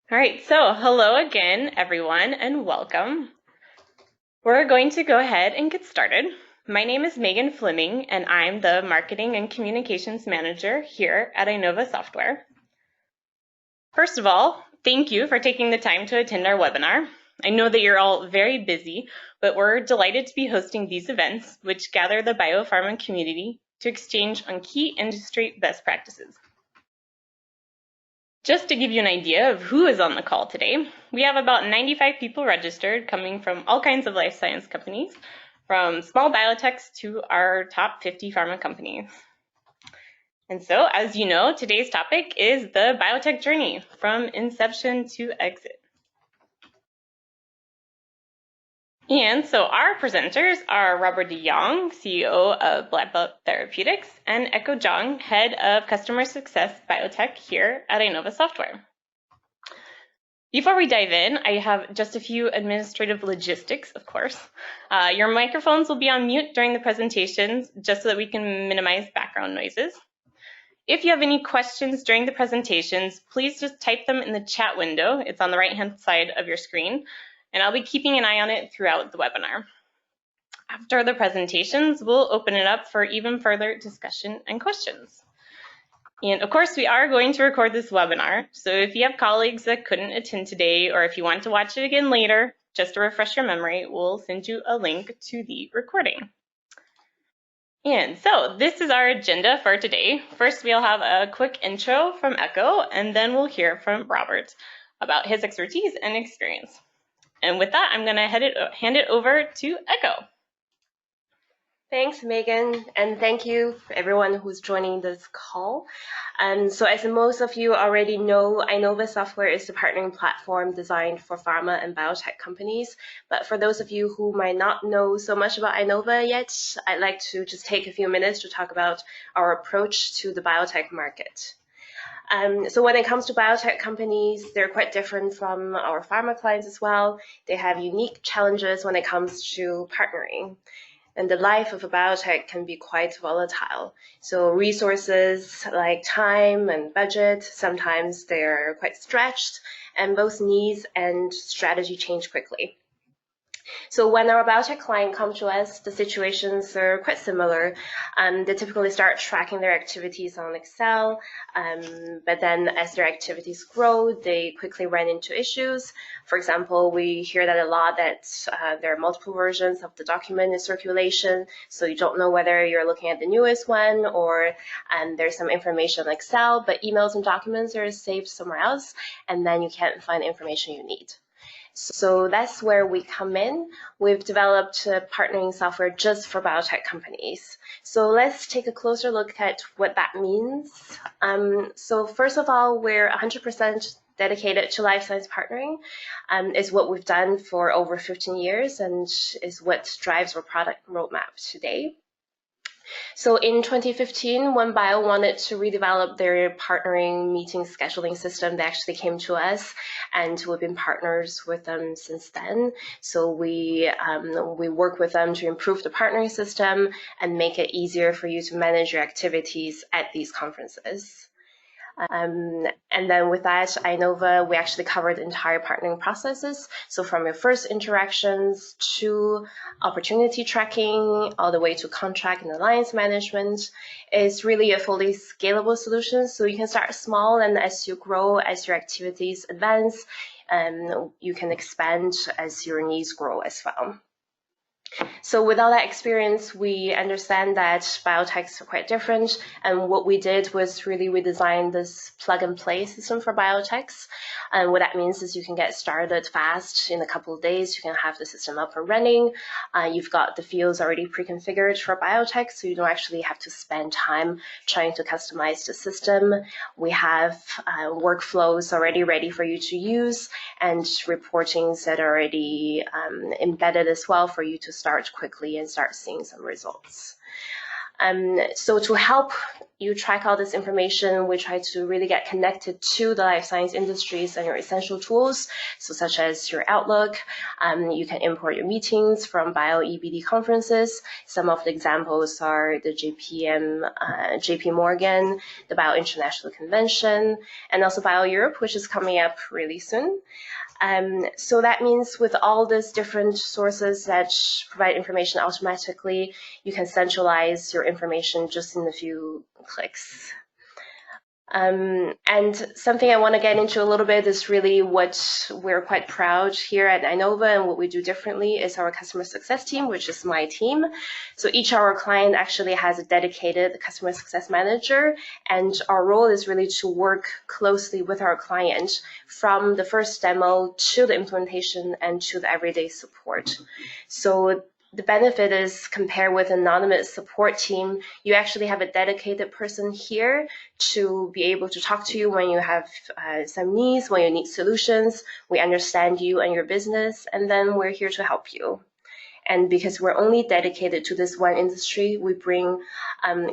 All right, so hello again, everyone, and welcome. We're going to go ahead and get started. My name is Megan Fleming, and I'm the Marketing and Communications Manager here at Inova Software. First of all, thank you for taking the time to attend our webinar. I know that you're all very busy, but we're delighted to be hosting these events, which gather the biopharma community to exchange on key industry best practices. Just to give you an idea of who is on the call today, we have about 95 people registered coming from all kinds of life science companies, from small biotechs to our top 50 pharma companies. And so, as you know, today's topic is the biotech journey from inception to exit. And so our presenters are Robert Jonge, CEO of Biotech Therapeutics, and Echo Zhang, Head of Customer Success Biotech here at Inova Software. Before we dive in, I have just a few administrative logistics, of course. Your microphones will be on mute during the presentations, just so that we can minimize background noises. If you have any questions during the presentations, please just type them in the chat window. It's on the right-hand side of your screen, and I'll be keeping an eye on it throughout the webinar. After the presentations, we'll open it up for even further discussion and questions. And of course, we are going to record this webinar, so if you have colleagues that couldn't attend today, or if you want to watch it again later, just to refresh your memory, we'll send you a link to the recording. And so this is our agenda for today. First, we'll have a quick intro from Echo, and then we'll hear from Robert about his expertise and experience. And with that, I'm going to hand it over to Echo. Thanks, Megan, and thank you for everyone who's joining this call. So as most of you already know, Inova Software is the partnering platform designed for pharma and biotech companies. But for those of you who might not know so much about Inova yet, I'd like to just take a few minutes to talk about our approach to the biotech market. So when it comes to biotech companies, they're quite different from our pharma clients as well. They have unique challenges when it comes to partnering. And the life of a biotech can be quite volatile. So resources like time and budget, sometimes they're quite stretched, and both needs and strategy change quickly. So when our biotech client comes to us, the situations are quite similar. They typically start tracking their activities on Excel, but then as their activities grow, they quickly run into issues. For example, we hear that a lot that there are multiple versions of the document in circulation, so you don't know whether you're looking at the newest one or there's some information in Excel, but emails and documents are saved somewhere else, and then you can't find the information you need. So that's where we come in. We've developed partnering software just for biotech companies. So let's take a closer look at what that means. So first of all, we're 100% dedicated to life science partnering. Is what we've done for over 15 years and is what drives our product roadmap today. So in 2015, when Bio wanted to redevelop their partnering meeting scheduling system, they actually came to us, and we've been partners with them since then. So we work with them to improve the partnering system and make it easier for you to manage your activities at these conferences. And then with that, Inova, we actually cover the entire partnering processes. So from your first interactions to opportunity tracking, all the way to contract and alliance management, is really a fully scalable solution. So you can start small, and as you grow, as your activities advance, you can expand as your needs grow as well. So with all that experience, we understand that biotechs are quite different, and what we did was really we designed this plug-and-play system for biotechs. And what that means is you can get started fast. In a couple of days, you can have the system up and running. You've got the fields already pre-configured for biotech, so you don't actually have to spend time trying to customize the system. We have workflows already ready for you to use, and reportings that are already embedded as well for you to start quickly and start seeing some results. So to help you track all this information, we try to really get connected to the life science industries and your essential tools, so such as your Outlook. You can import your meetings from BioEBD conferences. Some of the examples are the JP Morgan, the Bio International Convention, and also Bio Europe, which is coming up really soon. So that means with all these different sources that provide information automatically, you can centralize your information just in a few clicks. And something I want to get into a little bit is really what we're quite proud here at Inova and what we do differently is our customer success team, which is my team. So each of our client actually has a dedicated customer success manager, and our role is really to work closely with our client from the first demo to the implementation and to the everyday support. So the benefit is, compared with an anonymous support team, you actually have a dedicated person here to be able to talk to you when you have some needs, when you need solutions. We understand you and your business, and then we're here to help you. And because we're only dedicated to this one industry, we bring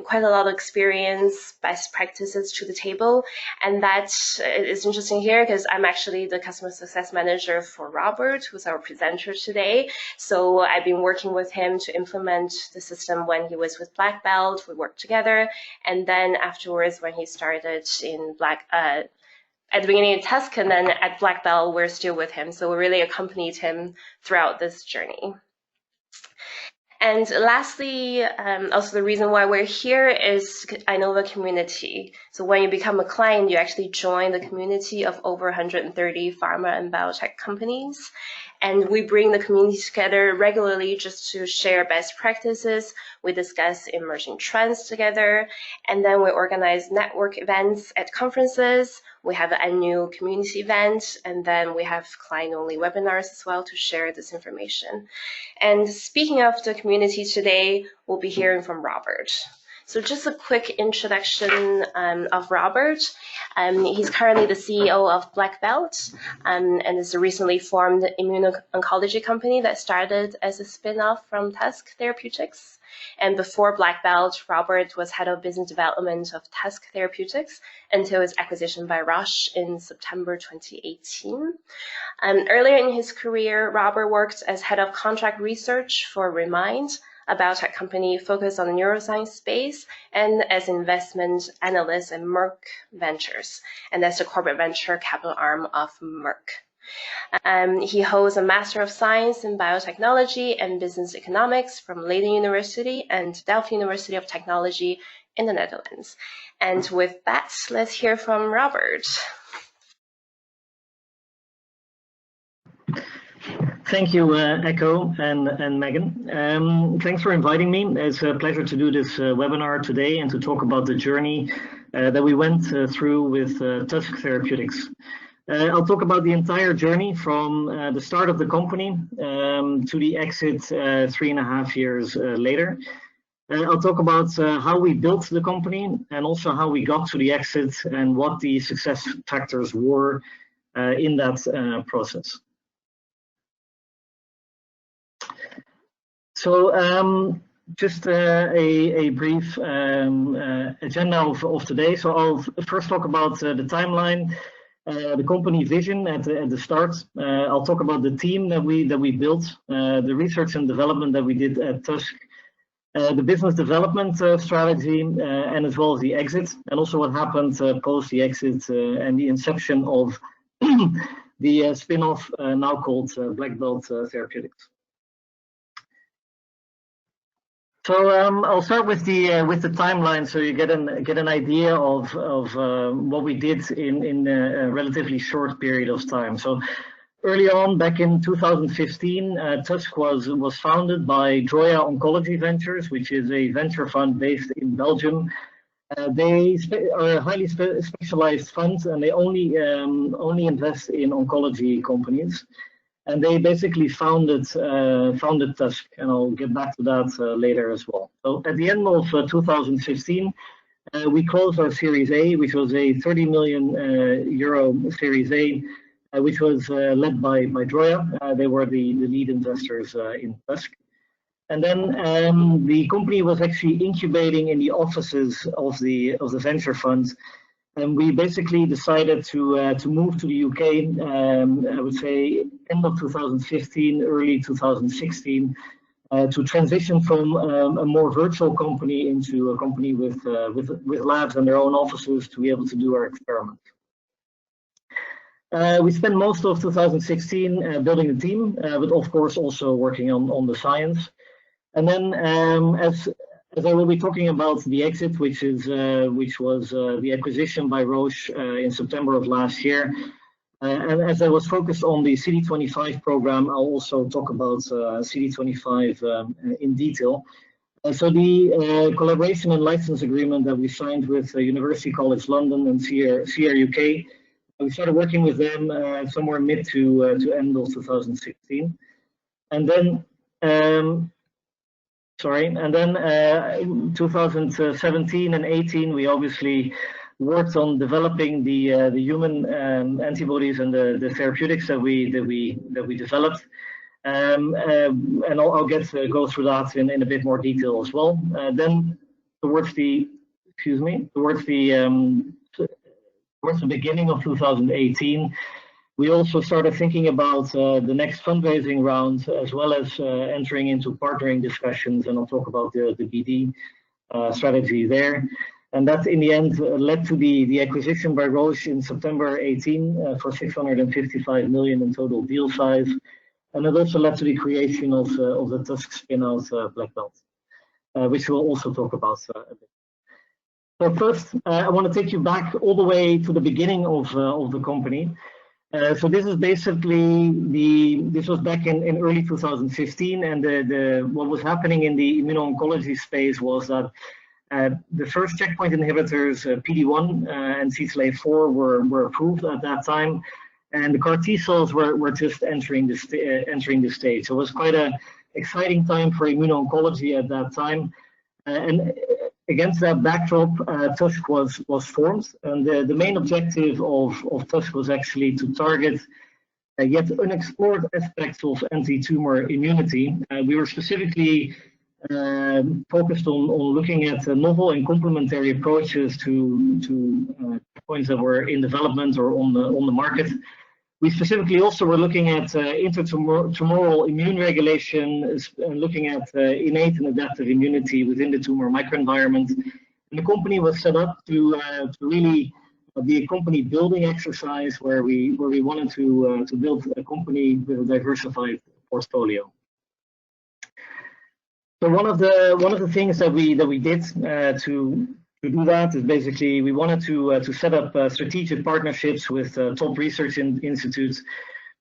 quite a lot of experience, best practices to the table. And that is interesting here because I'm actually the customer success manager for Robert, who's our presenter today. So I've been working with him to implement the system when he was with Black Belt. We worked together. And then afterwards, when he started in at the beginning of Tusk, and then at Black Belt, we're still with him. So we really accompanied him throughout this journey. And lastly, also the reason why we're here is Inova community. So when you become a client, you actually join the community of over 130 pharma and biotech companies. And we bring the community together regularly just to share best practices. We discuss emerging trends together. And then we organize network events at conferences. We have an annual community event. And then we have client-only webinars as well to share this information. And speaking of the community today, we'll be hearing from Robert. So just a quick introduction of Robert. He's currently the CEO of Black Belt and is a recently formed immuno-oncology company that started as a spin-off from Tusk Therapeutics. And before Black Belt, Robert was head of business development of Tusk Therapeutics until its acquisition by Roche in September 2018. Earlier in his career, Robert worked as head of contract research for Remind, a biotech company focused on the neuroscience space, and as investment analyst at Merck Ventures, and that's the corporate venture capital arm of Merck. He holds a Master of Science in Biotechnology and Business Economics from Leiden University and Delft University of Technology in the Netherlands. And with that, let's hear from Robert. Thank you, Echo and Megan. Thanks for inviting me. It's a pleasure to do this webinar today and to talk about the journey that we went through with Tusk Therapeutics. I'll talk about the entire journey from the start of the company to the exit 3.5 years later. I'll talk about how we built the company and also how we got to the exit and what the success factors were in that process. So just a brief agenda of today. So I'll first talk about the timeline, the company vision at the start. I'll talk about the team that we built, the research and development that we did at Tusk, the business development strategy, and as well as the exit, and also what happened post the exit and the inception of the spin-off now called Black Belt Therapeutics. So I'll start with the timeline, so you get an idea of what we did in a relatively short period of time. So early on, back in 2015, Tusk was founded by Jonge Oncology Ventures, which is a venture fund based in Belgium. They are a highly specialized fund, and they only invest in oncology companies. And they basically founded Tusk, and I'll get back to that later as well. So at the end of 2015, we closed our Series A, which was a 30 million euro Series A, which was led by Jonge. They were the lead investors in Tusk. And then the company was actually incubating in the offices of the venture fund, and we basically decided to move to the UK. I would say end of 2015, early 2016, to transition from a more virtual company into a company with labs and their own offices to be able to do our experiments. We spent most of 2016 building a team, but of course also working on the science. And then, as I will be talking about the exit, which was the acquisition by Roche in September of last year, and as I was focused on the CD25 program, I'll also talk about CD25 in detail. So the collaboration and license agreement that we signed with University College London and CRUK, we started working with them somewhere mid to end of 2016, and then. In 2017 and 18, we obviously worked on developing the human antibodies and the therapeutics that we developed, and I'll go through that in a bit more detail as well. Then towards the beginning of 2018. We also started thinking about the next fundraising round, as well as entering into partnering discussions, and I'll talk about the BD strategy there. And that, in the end, led to the acquisition by Roche in September 18 for 655 million in total deal size, and it also led to the creation of the Tusk spin-out Black Belt, which we'll also talk about a bit. So first, I want to take you back all the way to the beginning of the company. So this is basically this was back in early 2015, and what was happening in the immuno-oncology space was that the first checkpoint inhibitors, PD-1 and CTLA-4, were approved at that time, and the CAR T cells were just entering the stage. So it was quite an exciting time for immuno-oncology at that time, and against that backdrop, Tusk was formed, and the main objective of Tusk was actually to target yet unexplored aspects of anti-tumor immunity. We were specifically focused on looking at novel and complementary approaches to points that were in development or on the market. We specifically also were looking at intertumoral immune regulation, and looking at innate and adaptive immunity within the tumor microenvironment. And the company was set up to really be a company building exercise where we wanted to build a company with a diversified portfolio. So one of the things that we did to do that is basically we wanted to set up strategic partnerships with top research institutes.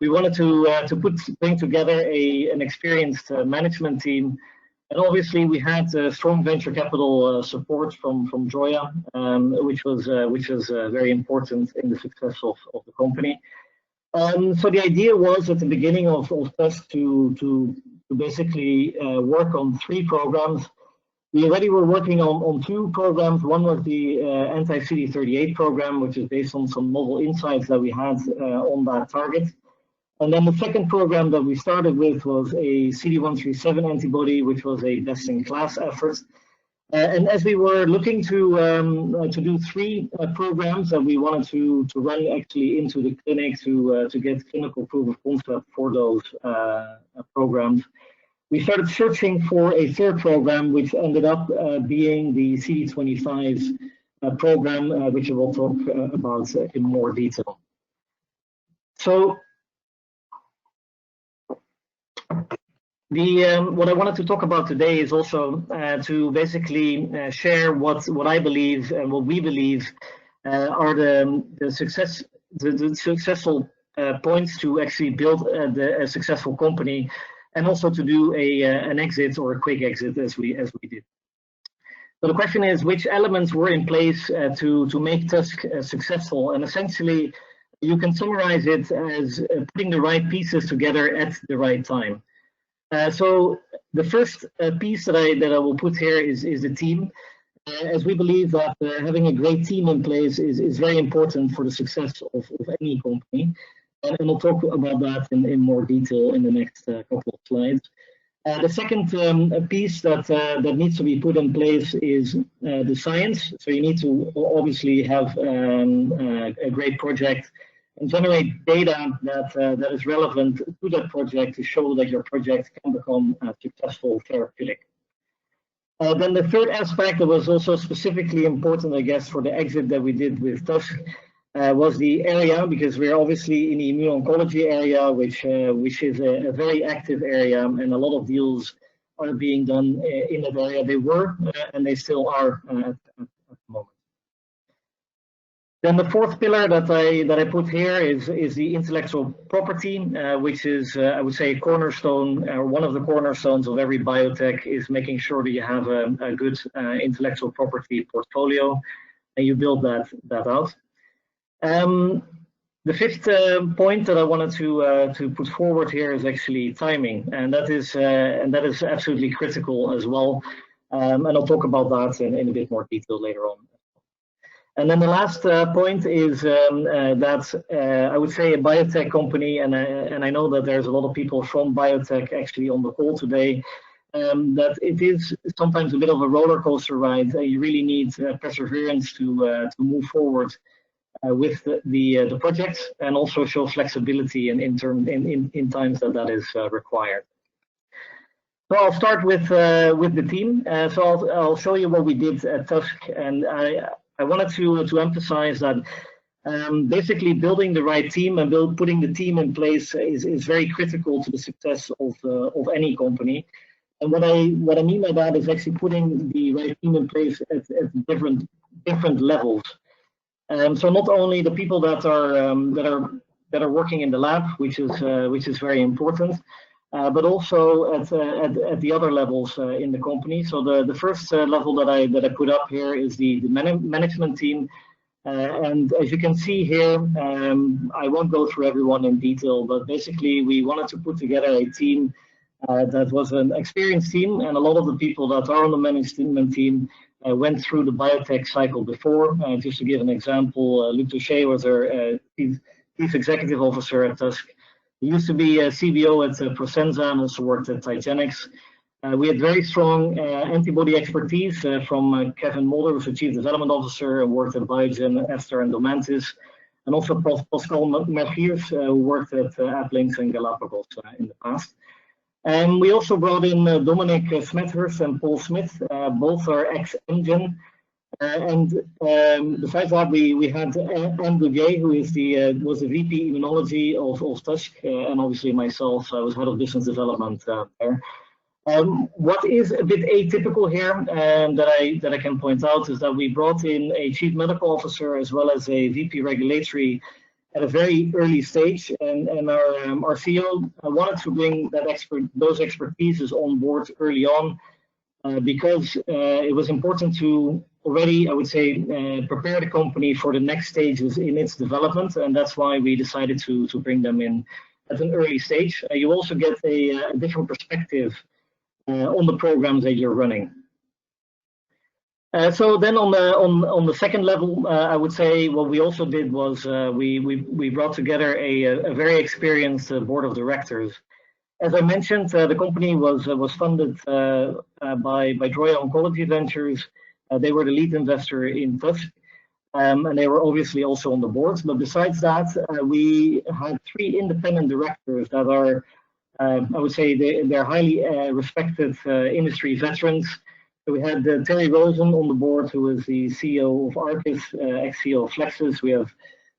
We wanted to bring together an experienced management team, and obviously we had strong venture capital support from Jonge, which was very important in the success of the company. So the idea was at the beginning of Tusk to basically work on 3 programs. We already were working on 2 programs. One was the anti-CD38 program, which is based on some novel insights that we had on that target. And then the second program that we started with was a CD137 antibody, which was a best-in-class effort. And as we were looking to do 3 programs that we wanted to run actually into the clinic to get clinical proof of concept for those programs, we started searching for a 3rd program, which ended up being the CD25 program, which I will talk about in more detail. So what I wanted to talk about today is also to basically share what I believe and what we believe are the successful points to actually build a successful company, and also to do an exit or a quick exit as we did. So the question is, which elements were in place to make Tusk successful? And essentially, you can summarize it as putting the right pieces together at the right time. So the first piece that I will put here is the team, as we believe that having a great team in place is very important for the success of any company. And we'll talk about that in more detail in the next couple of slides. The second piece that needs to be put in place is the science. So you need to obviously have a great project and generate data that is relevant to that project to show that your project can become a successful therapeutic. Then the third aspect that was also specifically important, I guess, for the exit that we did with Tusk was the area, because we're obviously in the immuno-oncology area, which is a very active area, and a lot of deals are being done in that area. They were, and they still are at the moment. Then the fourth pillar that I put here is the intellectual property, which is I would say a cornerstone, or one of the cornerstones of every biotech, is making sure that you have a good intellectual property portfolio, and you build that out. The fifth point that I wanted to put forward here is actually timing, and that is absolutely critical as well. And I'll talk about that in a bit more detail later on. And then the last point is that I would say a biotech company, and I know that there's a lot of people from biotech actually on the call today, that it is sometimes a bit of a roller coaster ride. You really need perseverance to move forward with the projects, and also show flexibility in times that is required. So I'll start with the team. So I'll show you what we did at Tusk, and I wanted to emphasize that basically building the right team and putting the team in place is very critical to the success of any company. And what I mean by that is actually putting the right team in place at different levels. So not only the people that are working in the lab, which is very important, but also at the other levels in the company. So the first level that I put up here is the management team, and as you can see here, I won't go through everyone in detail, but basically we wanted to put together a team that was an experienced team, and a lot of the people that are on the management team went through the biotech cycle before. Just to give an example, Luc Touché was our chief executive officer at Tusk. He used to be a CBO at Prosenza and also worked at Tigenix. We had very strong antibody expertise from Kevin Mulder, who's the chief development officer, and worked at Biogen, Esther, and Domantis, and also Pascal Mergiers, who worked at Ablynx and Galapagos in the past. And we also brought in Dominic Smethurst and Paul Smith, both are ex-Amgen. And besides that, we had Anne Gouguet, who is was the VP Immunology of Tusk, and obviously myself, I was head of business development there. What is a bit atypical here, that I can point out, is that we brought in a chief medical officer as well as a VP regulatory at a very early stage, and our CEO wanted to bring those expertises on board early on, because it was important to already, I would say, prepare the company for the next stages in its development, and that's why we decided to bring them in at an early stage. You also get a different perspective on the programs that you're running. So then on the second level, I would say what we also did was we brought together a very experienced board of directors. As I mentioned, the company was funded by Droya Oncology Ventures. They were the lead investor in Tusk, and they were obviously also on the board. But besides that, we had 3 independent directors that are, I would say, they're highly respected industry veterans. So we had Terry Rosen on the board, who is the CEO of Arcus, ex-CEO of Flexus.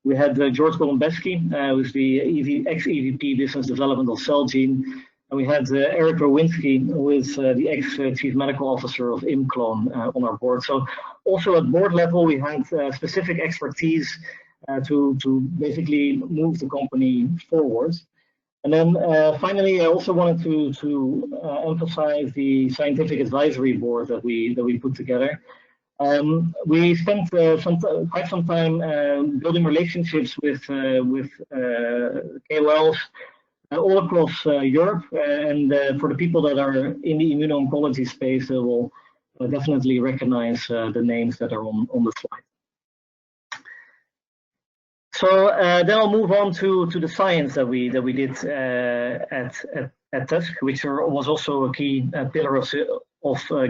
We had George Golombeski, who's the ex-EVP Business Development of Celgene. And we had Eric Rowinski, who is the ex-Chief Medical Officer of ImClone on our board. So also at board level, we had specific expertise to basically move the company forward. And then finally, I also wanted to emphasize the scientific advisory board that we put together. We spent quite some time building relationships with KOLs all across Europe, and for the people that are in the immuno-oncology space, they will definitely recognize the names that are on the slide. So then I'll move on to the science that we did at at Tusk, which was also a key pillar of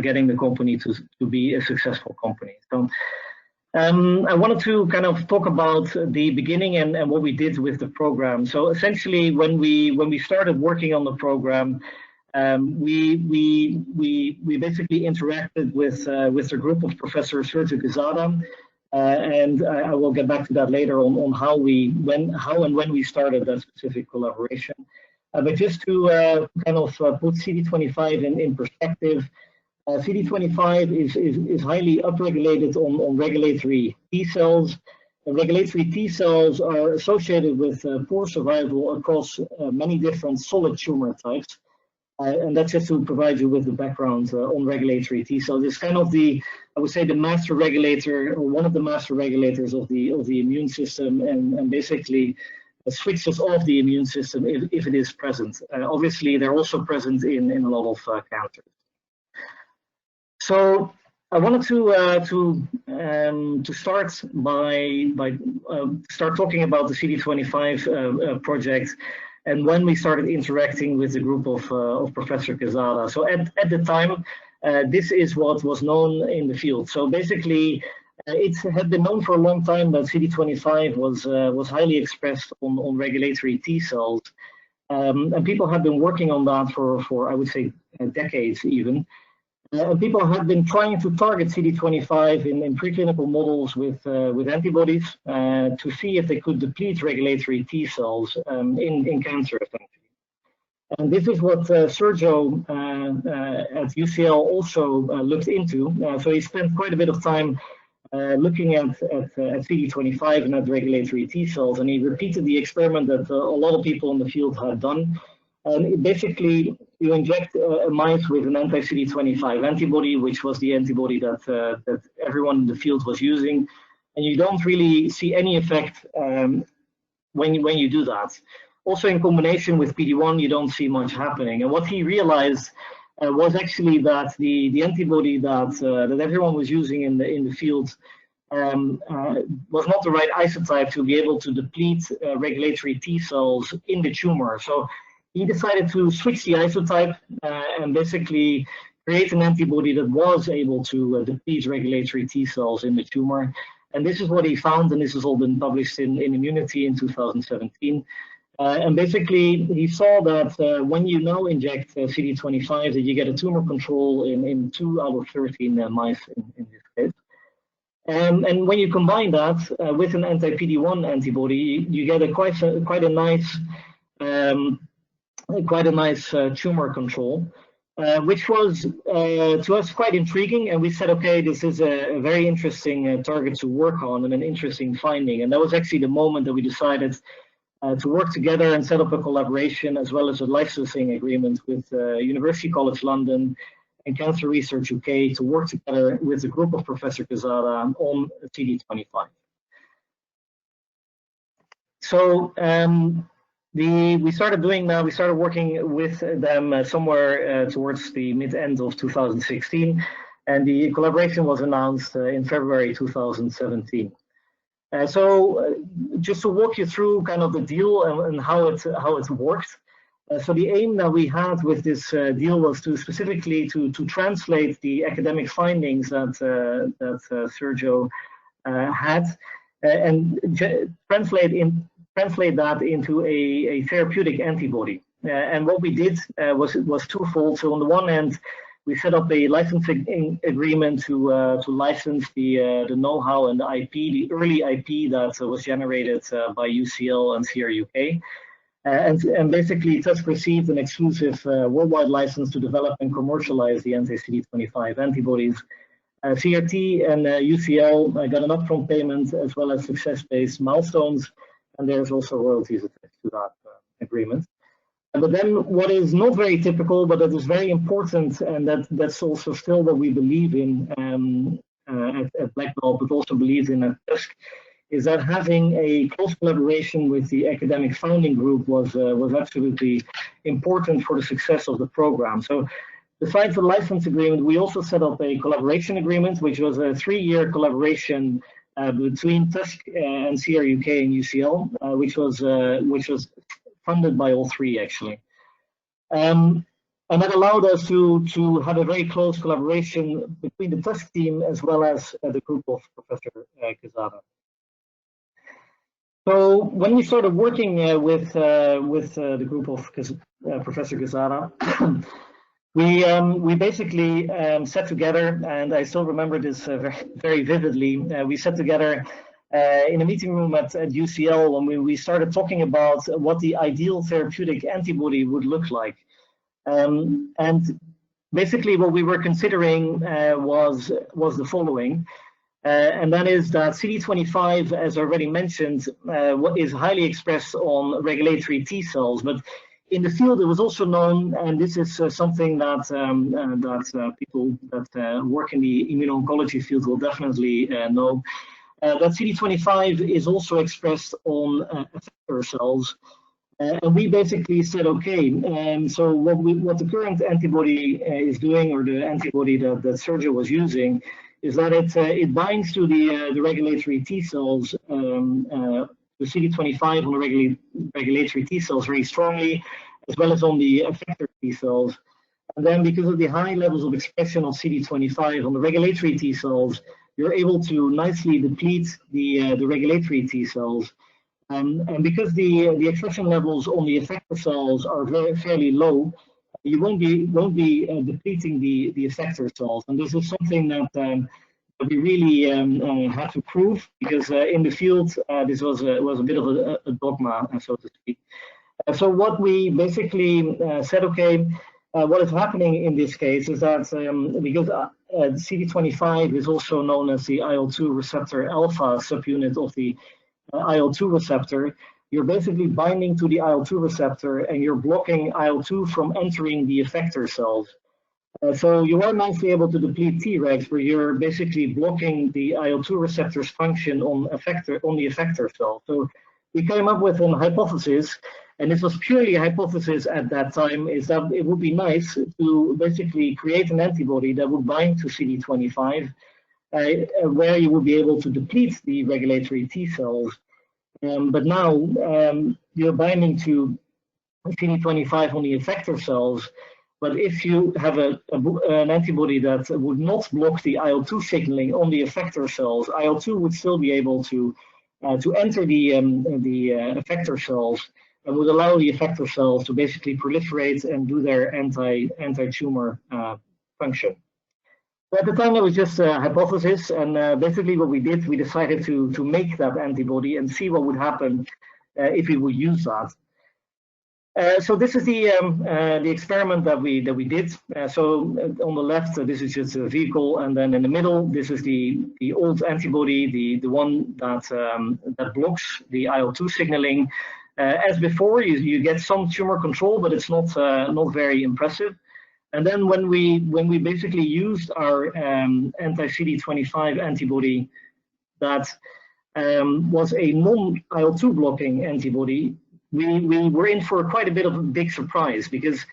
getting the company to be a successful company. So I wanted to kind of talk about the beginning and what we did with the program. So essentially, when we started working on the program, we basically interacted with a group of Professor Sergio Quezada, and I will get back to that later on how and when we started that specific collaboration. But just to kind of put CD25 in perspective, CD25 is highly upregulated on regulatory T cells. Regulatory T cells are associated with poor survival across many different solid tumor types. And that's just to provide you with the background on regulatory T cells. It's kind of I would say, the master regulator, or one of the master regulators of the immune system, and basically switches off the immune system if it is present. Obviously, they're also present in a lot of cancers. So I wanted to start by start talking about the CD25 project, and when we started interacting with the group of Professor Quezada. So at the time, this is what was known in the field. So basically, it had been known for a long time that CD25 was highly expressed on regulatory T cells, and people have been working on that for I would say decades even. People have been trying to target CD25 in preclinical models with antibodies to see if they could deplete regulatory T cells in cancer, essentially. And this is what Sergio at UCL also looked into. So he spent quite a bit of time looking at CD25 and at regulatory T cells, and he repeated the experiment that a lot of people in the field had done. And basically, you inject mice with an anti-CD25 antibody, which was the antibody that everyone in the field was using, and you don't really see any effect when you do that. Also, in combination with PD-1, you don't see much happening. And what he realized was actually that the antibody that everyone was using in the field was not the right isotype to be able to deplete regulatory T cells in the tumor. So he decided to switch the isotype and basically create an antibody that was able to deplete regulatory T cells in the tumor. And this is what he found, and this has all been published in Immunity in 2017. And basically, he saw that when you now inject CD25, that you get a tumor control in 2 out of 13 mice in this case. And when you combine that with an anti-PD-1 antibody, you get quite a nice tumor control, which was to us quite intriguing. And we said, okay, this is a very interesting target to work on and an interesting finding. And that was actually the moment that we decided to work together and set up a collaboration, as well as a licensing agreement with University College London and Cancer Research UK, to work together with a group of Professor Quezada on CD25. So we started doing that. We started working with them somewhere towards the mid-end of 2016, and the collaboration was announced in February 2017. So just to walk you through kind of the deal and how it worked. So the aim that we had with this deal was to specifically to translate the academic findings that Sergio had and translate that into a therapeutic antibody. And what we did was twofold. So on the one hand, we set up a licensing agreement to license the know-how and the IP, the early IP that was generated by UCL and CR UK. And basically, Tusk received an exclusive worldwide license to develop and commercialize the anti-CD25 antibodies. CRT and UCL got an upfront payment as well as success-based milestones, and there's also royalties attached to that agreement. But then what is not very typical, but that is very important, and that's also still what we believe in at Black Belt, but also believe in at Tusk, is that having a close collaboration with the academic founding group was absolutely important for the success of the program. So besides the license agreement, we also set up a collaboration agreement, which was a 3-year collaboration between Tusk and CR UK and UCL, which was funded by all three, actually. And that allowed us to have a very close collaboration between the Tusk team as well as the group of Professor Quezada. So when we started working with the group of Professor Quezada, we basically sat together, and I still remember this very vividly. We sat together in a meeting room at UCL when we started talking about what the ideal therapeutic antibody would look like. And basically what we were considering was the following. And that is that CD25, as already mentioned, is highly expressed on regulatory T cells. But in the field, it was also known, and this is something that people that work in the immuno-oncology field will definitely know, that CD25 is also expressed on effector cells. And we basically said, okay, so what the current antibody is doing, or the antibody that Sergio was using, is that it binds to the regulatory T cells, the CD25 on the regulatory T cells very strongly, as well as on the effector T cells. And then because of the high levels of expression of CD25 on the regulatory T cells, you're able to nicely deplete the regulatory T cells. And because the expression levels on the effector cells are fairly low, you won't be depleting the effector cells. And this is something that we really had to prove, because in the field this was a bit of a dogma, so to speak. So what we basically said, okay, what is happening in this case is that because CD25 is also known as the IL-2 receptor alpha subunit of the IL-2 receptor, you're basically binding to the IL-2 receptor and you're blocking IL-2 from entering the effector cells. So you are nicely able to deplete Tregs, where you're basically blocking the IL-2 receptor's function on the effector cell. So we came up with a hypothesis, and this was purely a hypothesis at that time, is that it would be nice to basically create an antibody that would bind to CD25, where you would be able to deplete the regulatory T cells. But now you're binding to CD25 on the effector cells. But if you have an antibody that would not block the IL-2 signaling on the effector cells, IL-2 would still be able to enter the effector cells, and would allow the effector cells to basically proliferate and do their anti-tumor function. So at the time, it was just a hypothesis, and basically what we did, we decided to make that antibody and see what would happen if we would use that. So this is the experiment that we did. So on the left, this is just a vehicle, and then in the middle, this is the old antibody, the one that blocks the IL-2 signaling. As before, you get some tumor control, but it's not very impressive. And then when we basically used our anti-CD25 antibody that was a non-IL-2 blocking antibody, we were in for quite a bit of a big surprise, because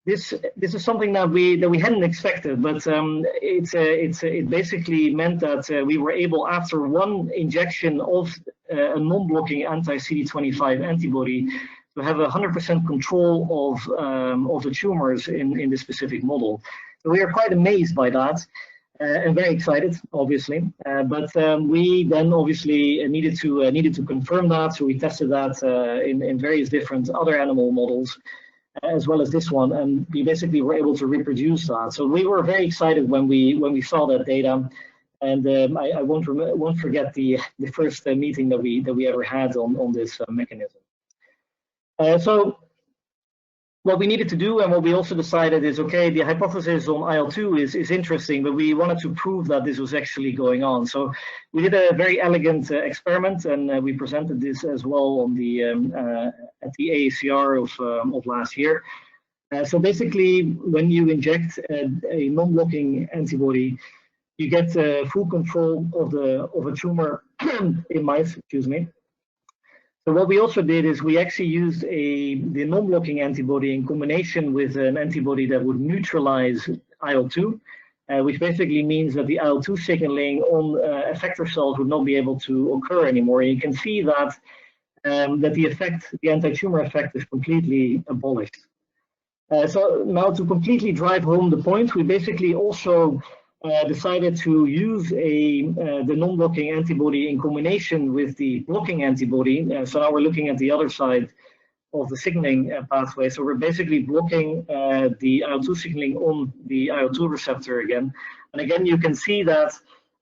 this is something that we hadn't expected, but it basically meant that we were able, after one injection of a non-blocking anti-CD25 antibody, to have 100% control of the tumors in this specific model. So we are quite amazed by that. And very excited, obviously, but we then obviously needed to confirm that. So we tested that in various different other animal models, as well as this one, and we basically were able to reproduce that. So we were very excited when we saw that data, and I won't forget the first meeting that we ever had on this mechanism. So what we needed to do, and what we also decided, is, okay, the hypothesis on IL-2 is interesting, but we wanted to prove that this was actually going on. So we did a very elegant experiment, and we presented this as well on the at the AACR of last year. So basically, when you inject a non-blocking antibody, you get full control of a tumor in mice. Excuse me. So what we also did is we actually used the non-blocking antibody in combination with an antibody that would neutralize IL-2, which basically means that the IL-2 signaling on effector cells would not be able to occur anymore. And you can see that the anti-tumor effect is completely abolished. So now to completely drive home the point, we basically also decided to use the non-blocking antibody in combination with the blocking antibody. So now we're looking at the other side of the signaling pathway. So we're basically blocking the IL-2 signaling on the IL-2 receptor again. And again, you can see that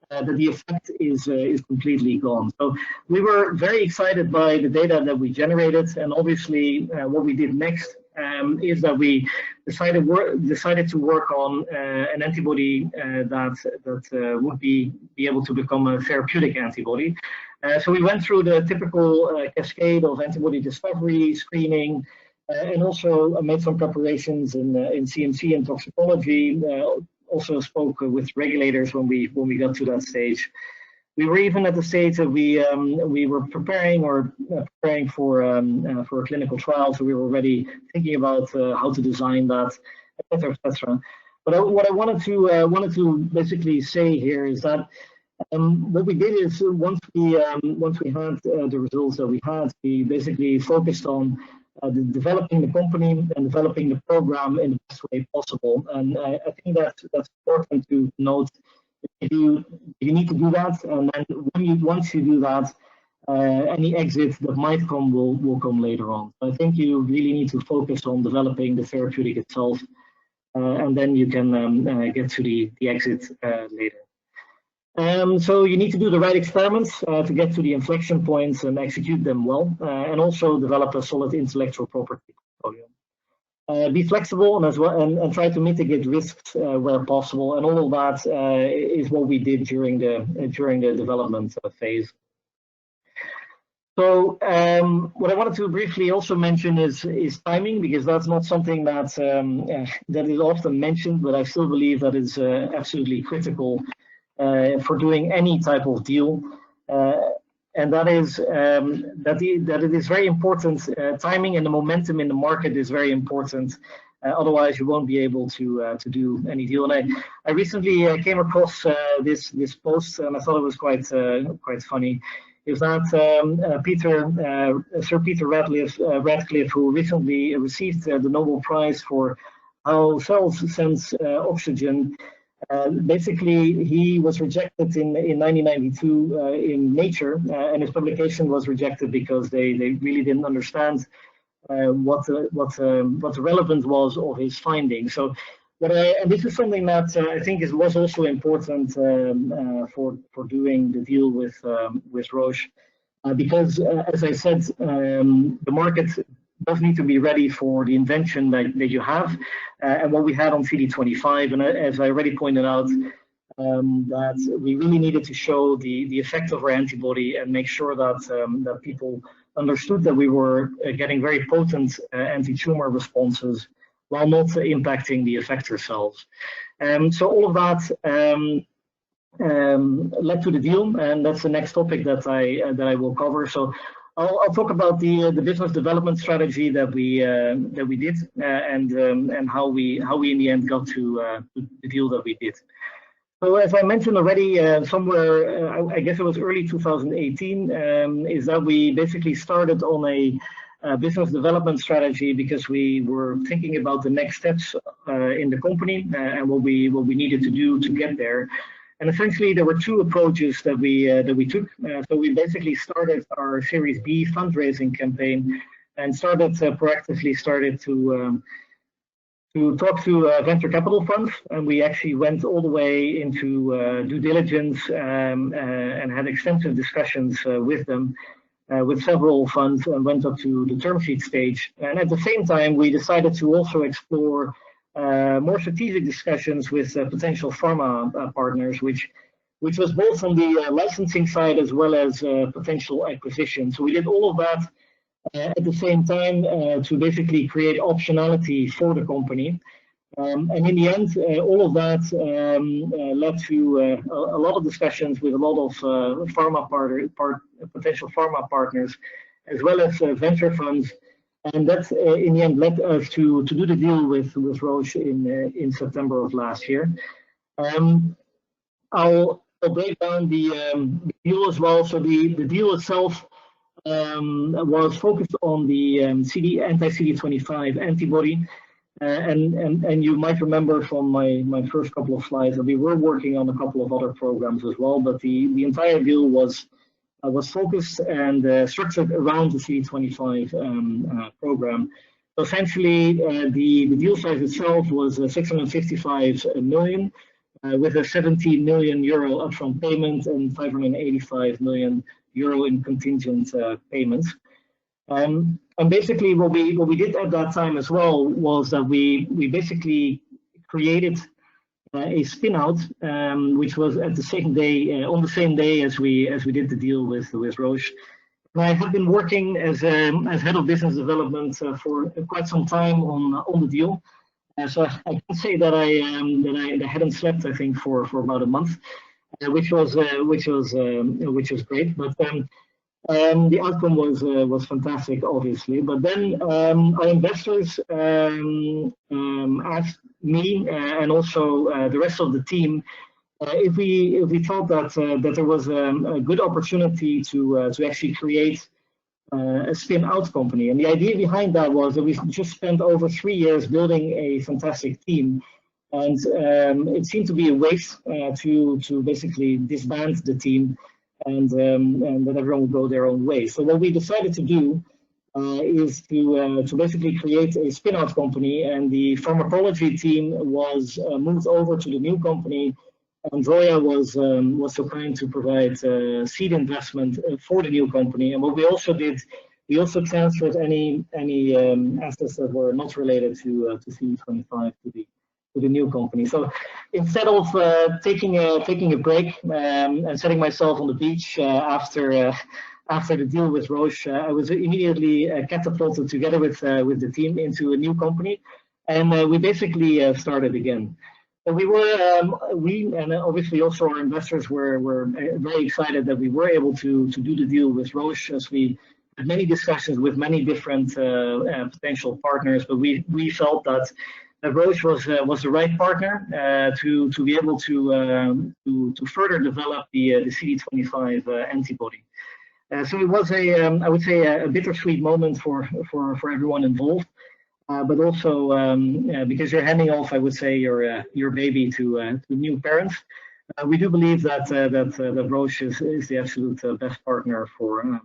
the effect is completely gone. So we were very excited by the data that we generated, and obviously what we did next is that we decided to work on an antibody that would be able to become a therapeutic antibody. So we went through the typical cascade of antibody discovery, screening, and also made some preparations in CMC and toxicology. Also spoke with regulators when we got to that stage. We were even at the stage that we were preparing for a clinical trial, so we were already thinking about how to design that, etc., etc. But what I wanted to basically say here is that what we did is once we had the results that we had, we basically focused on developing the company and developing the program in the best way possible. And I think that's important to note. You need to do that, and then once you do that, any exit that might come will come later on. I think you really need to focus on developing the therapeutic itself, and then you can get to the exit later. So you need to do the right experiments to get to the inflection points and execute them well, and also develop a solid intellectual property portfolio. Be flexible and try to mitigate risks where possible, and all of that is what we did during the development phase. So what I wanted to briefly also mention is timing, because that's not something that is often mentioned, but I still believe that is absolutely critical for doing any type of deal, and that is that it is very important. Timing and the momentum in the market is very important. Otherwise, you won't be able to do any deal. And I recently came across this post, and I thought it was quite funny. Is that Sir Peter Radcliffe, who recently received the Nobel Prize for how cells sense oxygen. Basically, he was rejected in 1992 in Nature, and his publication was rejected because they really didn't understand what the relevance was of his findings. So, and this is something that I think was also important for doing the deal with Roche, because as I said, the market does need to be ready for the invention that you have, and what we had on CD25. And as I already pointed out, that we really needed to show the effect of our antibody and make sure that that people understood that we were getting very potent anti-tumor responses while not impacting the effector cells. So all of that led to the deal, and that's the next topic that I will cover. So I'll talk about the business development strategy that we did, and how we in the end got to the deal that we did. So as I mentioned already, somewhere I guess it was early 2018, is that we basically started on a business development strategy, because we were thinking about the next steps in the company and what we needed to do to get there. And essentially, there were two approaches that we took. So we basically started our Series B fundraising campaign and proactively started to talk to venture capital funds, and we actually went all the way into due diligence and had extensive discussions with them, with several funds, and went up to the term sheet stage. And at the same time, we decided to also explore more strategic discussions with potential pharma partners, which was both on the licensing side as well as potential acquisition. So we did all of that at the same time to basically create optionality for the company. And in the end, all of that led to a lot of discussions with a lot of potential pharma partners, as well as venture funds. And that, in the end, led us to do the deal with Roche in September of last year. I'll break down the deal as well. So the deal itself was focused on the anti-CD25 antibody. And you might remember from my first couple of slides that we were working on a couple of other programs as well, but the entire deal was focused and structured around the CD25 program. So essentially, the deal size itself was 655 million, with a 70 million euro upfront payment and 585 million euro in contingent payments. And basically, what we did at that time as well was that we basically created a spin-out, which was at the same day, on the same day as we did the deal with Roche. And I have been working as head of business development for quite some time on the deal. So I can say that I hadn't slept, I think, for about a month, which was great. But the outcome was fantastic, obviously. But then our investors asked me and also the rest of the team if we thought that there was a good opportunity to actually create a spin-out company. And the idea behind that was that we just spent over 3 years building a fantastic team, and it seemed to be a waste to basically disband the team and that everyone would go their own way. So what we decided to do is to basically create a spin-out company, and the pharmacology team was moved over to the new company. Andrea was so kind to provide seed investment for the new company. And what we also did, we also transferred any assets that were not related to CD25 to the new company. So instead of taking a break and setting myself on the beach after the deal with Roche, I was immediately catapulted together with the team into a new company, and we basically started again. We and obviously also our investors were very excited that we were able to do the deal with Roche, as we had many discussions with many different potential partners. But we felt that Roche was the right partner to be able to further develop the CD25 antibody. So it was I would say a bittersweet moment for everyone involved. But also because you're handing off, I would say, your baby to new parents. We do believe that Roche is the absolute best partner for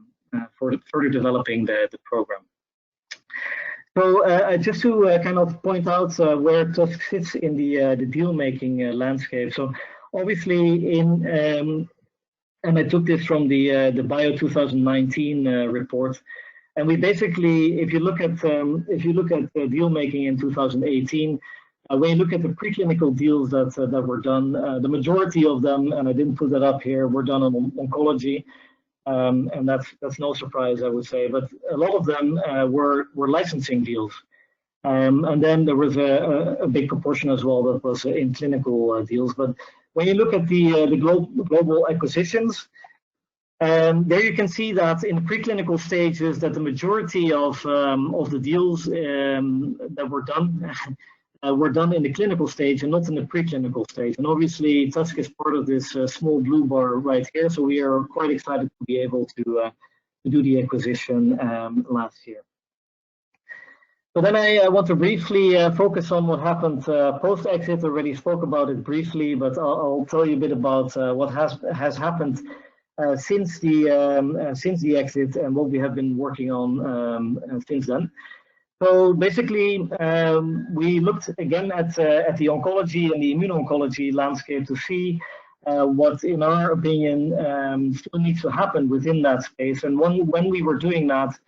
further developing the program. So just to kind of point out where Tusk sits in the deal-making landscape. So obviously and I took this from the Bio 2019 report. And we basically, if you look at the deal making in 2018, when you look at the preclinical deals that were done, the majority of them, and I didn't put that up here, were done on oncology, and that's no surprise, I would say. But a lot of them were licensing deals, and then there was a big proportion as well that was in clinical deals. But when you look at the global acquisitions, there you can see that in the preclinical stages that the majority of the deals that were done in the clinical stage and not in the preclinical stage. And obviously Tusk is part of this small blue bar right here, so we are quite excited to be able to do the acquisition last year. So then I want to briefly focus on what happened post-exit. Already spoke about it briefly, but I'll tell you a bit about what has happened since the exit and what we have been working on since then. So basically, we looked again at the oncology and the immuno-oncology landscape to see what, in our opinion, still needs to happen within that space. And when we were doing that,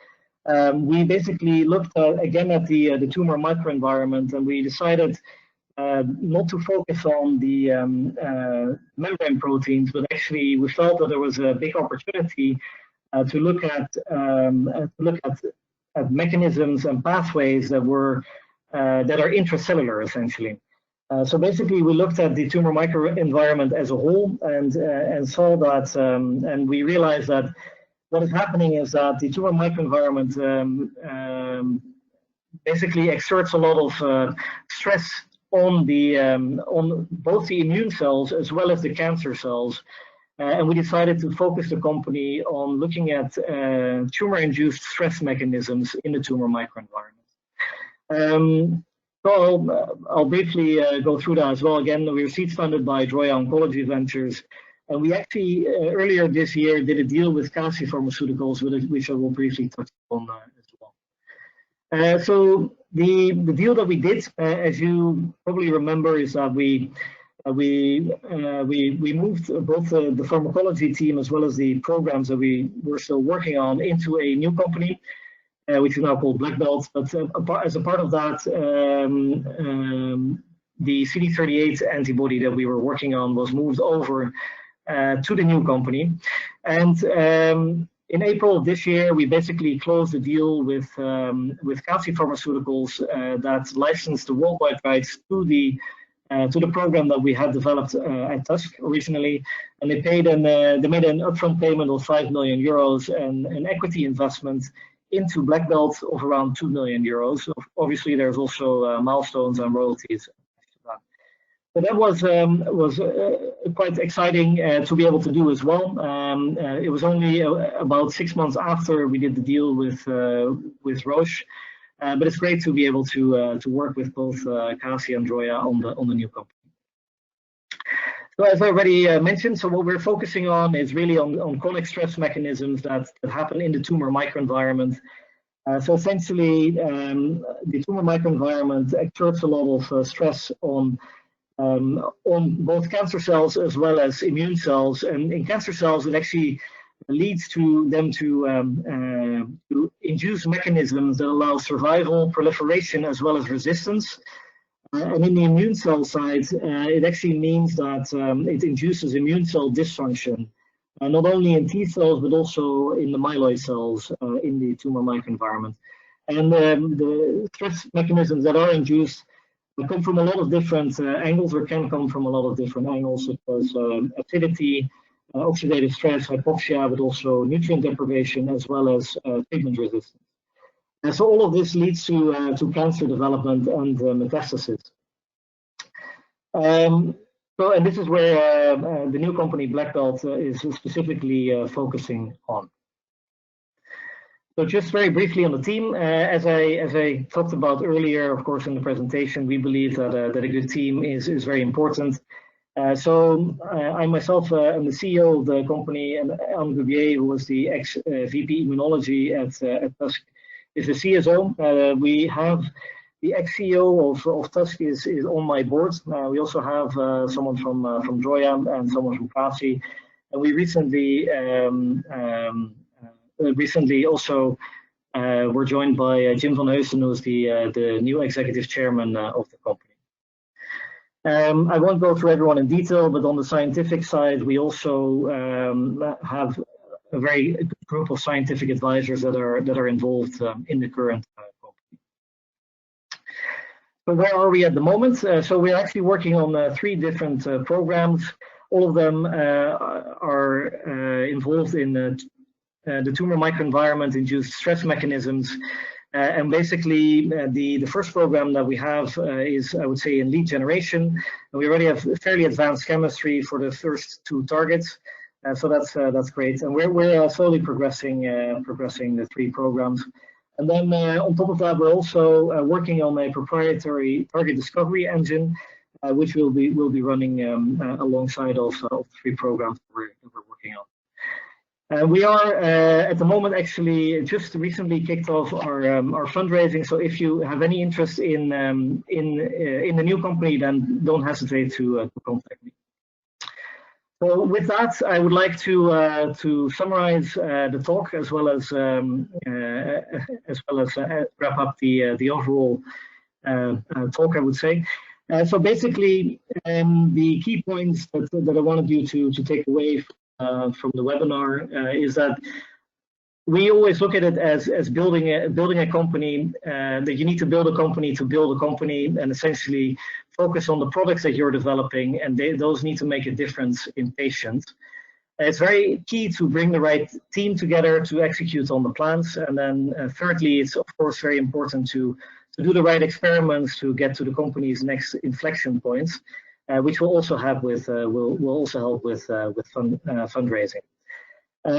we basically looked again at the tumor microenvironment, and we decided not to focus on the membrane proteins, but actually we felt that there was a big opportunity to look at mechanisms and pathways that are intracellular, essentially. So basically, we looked at the tumor microenvironment as a whole, and saw that, and we realized that what is happening is that the tumor microenvironment basically exerts a lot of stress on both the immune cells as well as the cancer cells, and we decided to focus the company on looking at tumor-induced stress mechanisms in the tumor microenvironment. So I'll briefly go through that as well. Again, we were seed funded by Droya Oncology Ventures, and we actually earlier this year did a deal with CASI Pharmaceuticals, which I will briefly touch on as well. So the deal that we did, as you probably remember, is that we moved both the pharmacology team as well as the programs that we were still working on into a new company, which is now called Black Belt. But as a part of that, the CD25 antibody that we were working on was moved over to the new company. And in April of this year, we basically closed the deal with CASI Pharmaceuticals that licensed the worldwide rights to the program that we had developed at Tusk originally, and they made an upfront payment of 5 million euros and an equity investment into Black Belt of around 2 million euros. So obviously, there's also milestones and royalties. So that was quite exciting to be able to do as well. It was only about 6 months after we did the deal with Roche. But it's great to be able to work with both CASI and Droya on the new company. So as I already mentioned, so what we're focusing on is really on chronic stress mechanisms that happen in the tumor microenvironment. So essentially, the tumor microenvironment exerts a lot of stress on both cancer cells as well as immune cells. And in cancer cells, it actually leads to them to induce mechanisms that allow survival, proliferation, as well as resistance. And in the immune cell side, it actually means that it induces immune cell dysfunction, not only in T cells, but also in the myeloid cells in the tumor microenvironment. And the stress mechanisms that are induced come from a lot of different angles, or can come from a lot of different angles, such as acidity, oxidative stress, hypoxia, but also nutrient deprivation, as well as treatment resistance. And so all of this leads to cancer development and metastasis. And this is where the new company Black Belt is specifically focusing on. So just very briefly on the team, as I talked about earlier, of course, in the presentation, we believe that a good team is very important. So I myself am the CEO of the company, and Anne Gubier, who was the ex-VP Immunology at Tusk, is the CSO. We have the ex-CEO of Tusk is on my board. We also have someone from Droya and someone from CASI. And we recently also were joined by Jim van Heusen, who is the new executive chairman of the company. I won't go through everyone in detail, but on the scientific side, we also have a very good group of scientific advisors that are involved in the current company. So where are we at the moment? So we're actually working on 3 different programs. All of them are involved in the tumor microenvironment induced stress mechanisms. And basically, the first program that we have is, I would say, in lead generation. And we already have fairly advanced chemistry for the first 2 targets. So that's great. And we're slowly progressing the 3 programs. And then on top of that, we're also working on a proprietary target discovery engine, which we'll be running alongside of 3 programs that we're working on. We are at the moment actually just recently kicked off our fundraising. So if you have any interest in the new company, then don't hesitate to contact me. So with that, I would like to summarize the talk as well as wrap up the overall talk, I would say. So basically, the key points that I wanted you to take away from the webinar is that we always look at it as building a company, that you need to build a company to build a company, and essentially focus on the products that you're developing, and those need to make a difference in patients. It's very key to bring the right team together to execute on the plans. And then thirdly, it's of course very important to do the right experiments to get to the company's next inflection points, which will also help with fundraising. What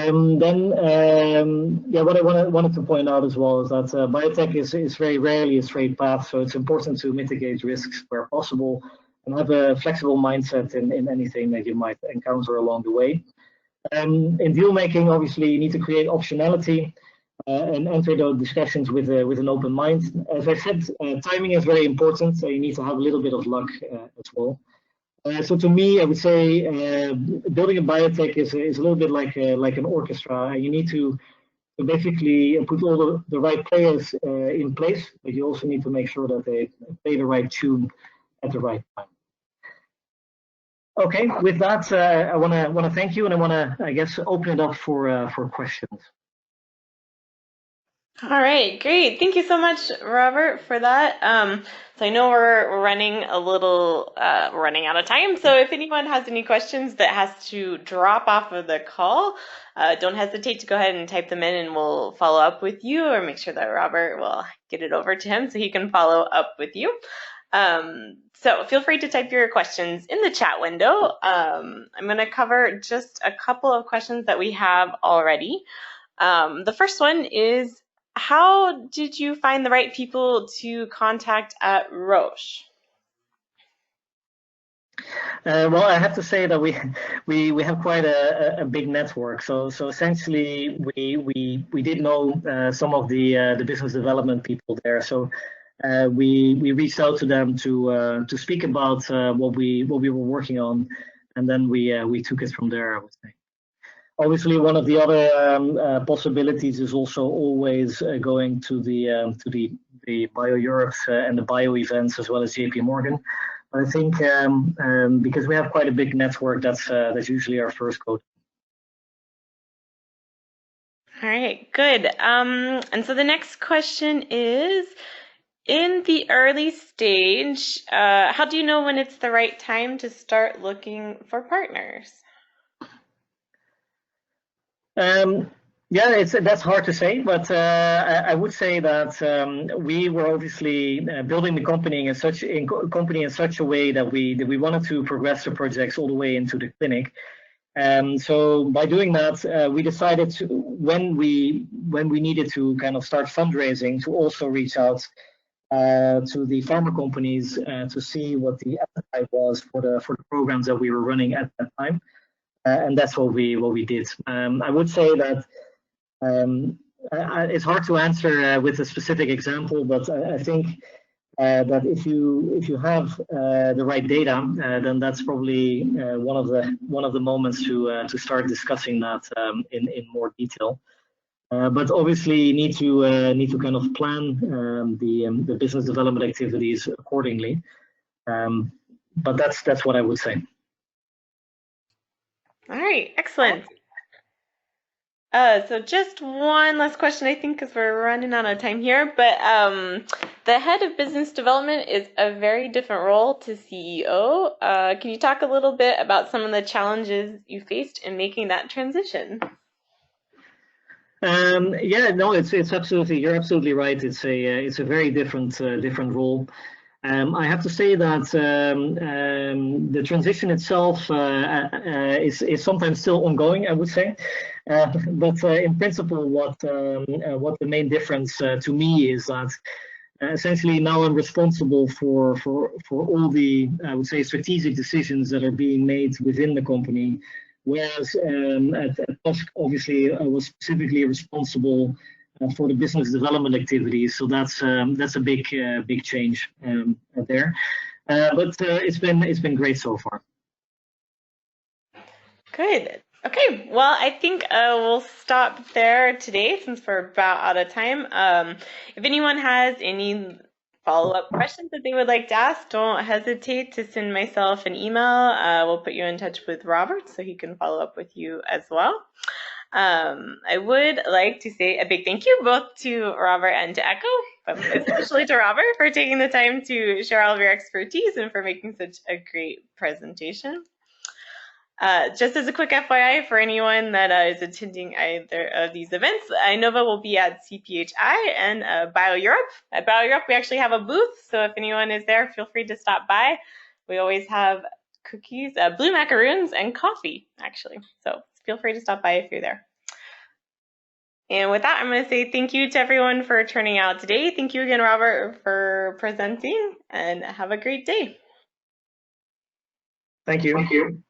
I wanted to point out as well is that biotech is very rarely a straight path, so it's important to mitigate risks where possible and have a flexible mindset in anything that you might encounter along the way. In deal making, obviously, you need to create optionality and enter those discussions with an open mind. As I said, timing is very important, so you need to have a little bit of luck as well. So to me, I would say building a biotech is a little bit like an orchestra. You need to basically put all the right players in place, but you also need to make sure that they play the right tune at the right time. Okay, with that, I want to thank you, and I want to, I guess, open it up for questions. All right, great. Thank you so much, Robert, for that. So I know we're running a little, running out of time. So if anyone has any questions that has to drop off of the call, don't hesitate to go ahead and type them in, and we'll follow up with you, or make sure that Robert will get it over to him so he can follow up with you. So feel free to type your questions in the chat window. I'm going to cover just a couple of questions that we have already. The first one is, how did you find the right people to contact at Roche? Well, I have to say that we have quite a big network. So essentially, we did know some of the business development people there. So we reached out to them to speak about what we were working on, and then we took it from there, I would say. Obviously, one of the other possibilities is also always going to the Bio Europe and the Bio events, as well as JP Morgan. But I think because we have quite a big network, that's usually our first go. All right, good. And so the next question is, in the early stage, how do you know when it's the right time to start looking for partners? Yeah, that's hard to say, but I would say that we were obviously building the company in such a way that we wanted to progress the projects all the way into the clinic. So by doing that, we decided to, when we needed to kind of start fundraising, to also reach out to the pharma companies to see what the appetite was for the programs that we were running at that time. And that's what we did. I would say that it's hard to answer with a specific example, but I think that if you have the right data, then that's probably one of the moments to start discussing that in more detail. But obviously, you need to kind of plan the business development activities accordingly. But that's what I would say. All right, excellent. So just one last question, I think, because we're running out of time here. But the head of business development is a very different role to CEO. Can you talk a little bit about some of the challenges you faced in making that transition? Yeah, no, it's absolutely, you're absolutely right. It's a very different role. I have to say that the transition itself is sometimes still ongoing, I would say. But in principle, what the main difference to me is that essentially now I'm responsible for all the, I would say, strategic decisions that are being made within the company. Whereas at Tusk, obviously, I was specifically responsible for the business development activities, so that's a big change there. But it's been great so far. Good. Okay. Well, I think we'll stop there today since we're about out of time. If anyone has any follow-up questions that they would like to ask, don't hesitate to send myself an email. We'll put you in touch with Robert so he can follow up with you as well. I would like to say a big thank you both to Robert and to Echo, but especially to Robert for taking the time to share all of your expertise and for making such a great presentation. Just as a quick FYI for anyone that is attending either of these events, Inova will be at CPHI and Bio Europe. At Bio Europe, we actually have a booth, so if anyone is there, feel free to stop by. We always have cookies, blue macaroons, and coffee, actually. So feel free to stop by if you're there. And with that, I'm going to say thank you to everyone for turning out today. Thank you again, Robert, for presenting, and have a great day. Thank you.